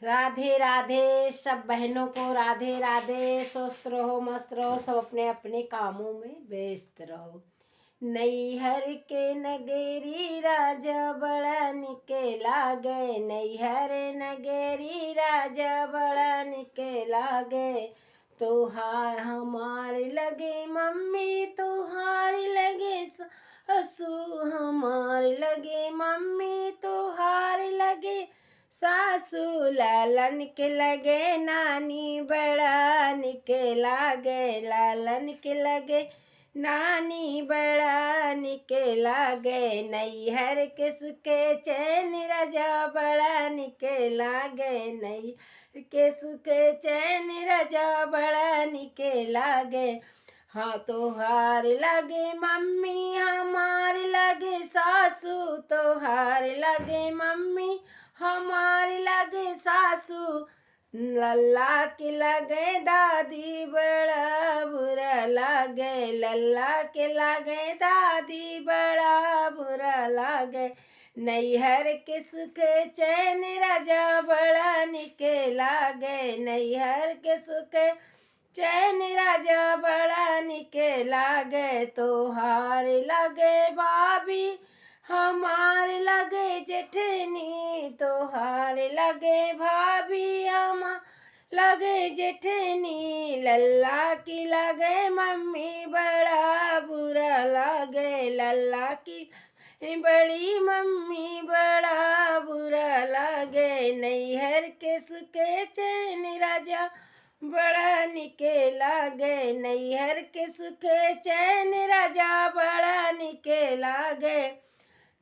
राधे राधे सब बहनों को, राधे राधे। स्वस्थ रहो, मस्त रहो, सब अपने अपने कामों में व्यस्त रहो। नैहर के नगेरी राजा बड़ा निके लागे, नैहर नगेरी राजा बड़ा निके लागे। तोहार हमार लगे मम्मी, तोहार लगे सासू, हमार लगे मम्मी, तोहार लगे सासू। लालन के लगे नानी बड़ा निके लागे, लालन के लगे नानी बड़ा निके लागे। नैहर के सुखे चैन राजा बड़ा निके लागे, नैहर के सुखे चैन राजा बड़ा निके लागे। हाँ तोहार लगे मम्मी, हमार लगे सासू, तोहार लगे मम्मी, हमार लगे सासू। लल्ला के लगे दादी बड़ा बुरा लागे, लल्ला के लगे दादी बड़ा बुरा लागे। नैहर के सुख चैन राजा बड़ा निके लागे, नैहर के सुख चैन राजा बड़ा निके लागे। तोहार लगे भाभी, हमार लगे जेठनी, तोहार लगे भाभी, हमार लगे जेठनी। लल्ला की लगे मम्मी बड़ा बुरा लागे, लल्ला की बड़ी मम्मी बड़ा बुरा लागे। नैहर के सुखे चैन राजा बड़ा निके लागे, नैहर के सुखे चैन राजा बड़ा निके लागे।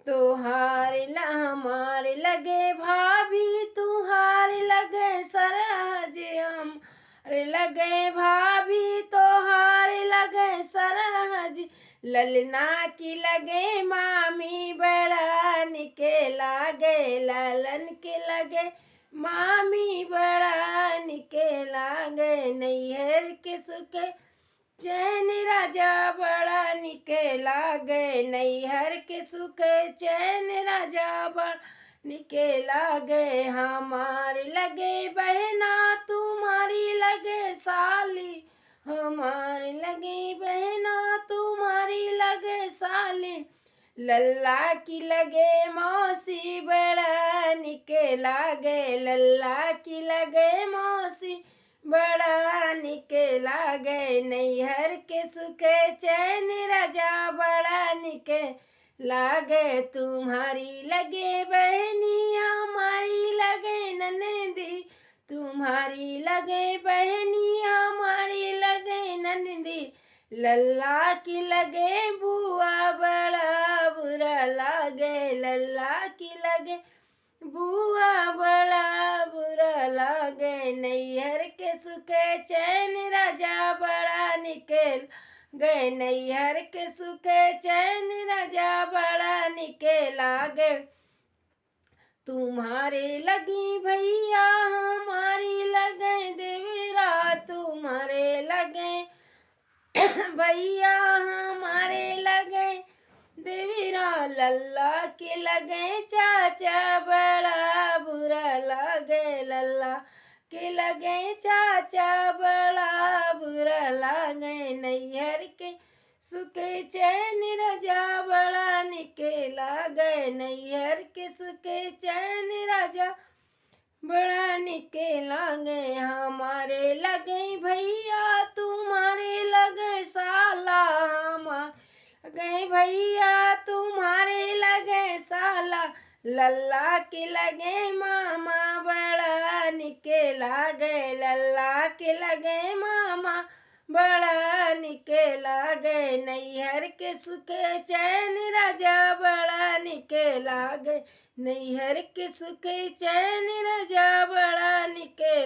तुहार हमार लगे भाभी, तुहार लगे सरहज, हमार लगे भाभी, तोहार लगे सरहज। ललना की लगे मामी बड़ा निके लागे, ललन के लगे मामी बड़ा निके लागे। नैहर के सुखे चैन राजा बड़ा निके लागे, नैहर के सुखे चैन राजा बड़ा निके लागे। हमार लगे बहना, तुम्हारी लगे साली, हमार लगे बहना, तुम्हारी लगे साली। लल्ला की लगे मौसी बड़ा निके लागे, लल्ला की लगे मौसी बड़ा निके लागे। नैहर के सुखे चैन राजा बड़ा निके लागे। तुम्हारी लगे बहनी, हमारी लगे ननदी, तुम्हारी लगे बहनी, हमारी लगे ननदी। लल्ला की लगे बुआ बड़ा बुरा लागे, लल्ला की लगे बुआ बड़ा बुरा लागे। नैहर के सुखे चैन राजा बड़ा निके गए, नैहर के सुखे चैन राजा बड़ा निके लागे। तुम्हारे लगी भैया, हमारी लगे देवरा, तुम्हारे लगे भैया, हमारे लगे देवीरा। लल्ला के लगे चाचा बड़ा बुरा लागे, लल्ला के लगे चाचा बड़ा बुरा लागे। नैहर के सुखे चैन राजा बड़ा निके लागे, नैहर के सुखे चैन राजा बड़ा निके लागे। हमारे लगे भैया, तुम्हारे लगे साला, हमारे लगे भैया, तुम्हारे लगे साला। लल्ला के लगे मामा बड़ा निके लागे, लल्ला के लगे मामा बड़ा निके लागे। नैहर के सुखे चैन राजा बड़ा निके लागे, नैहर के सुखे चैन राजा बड़ा निके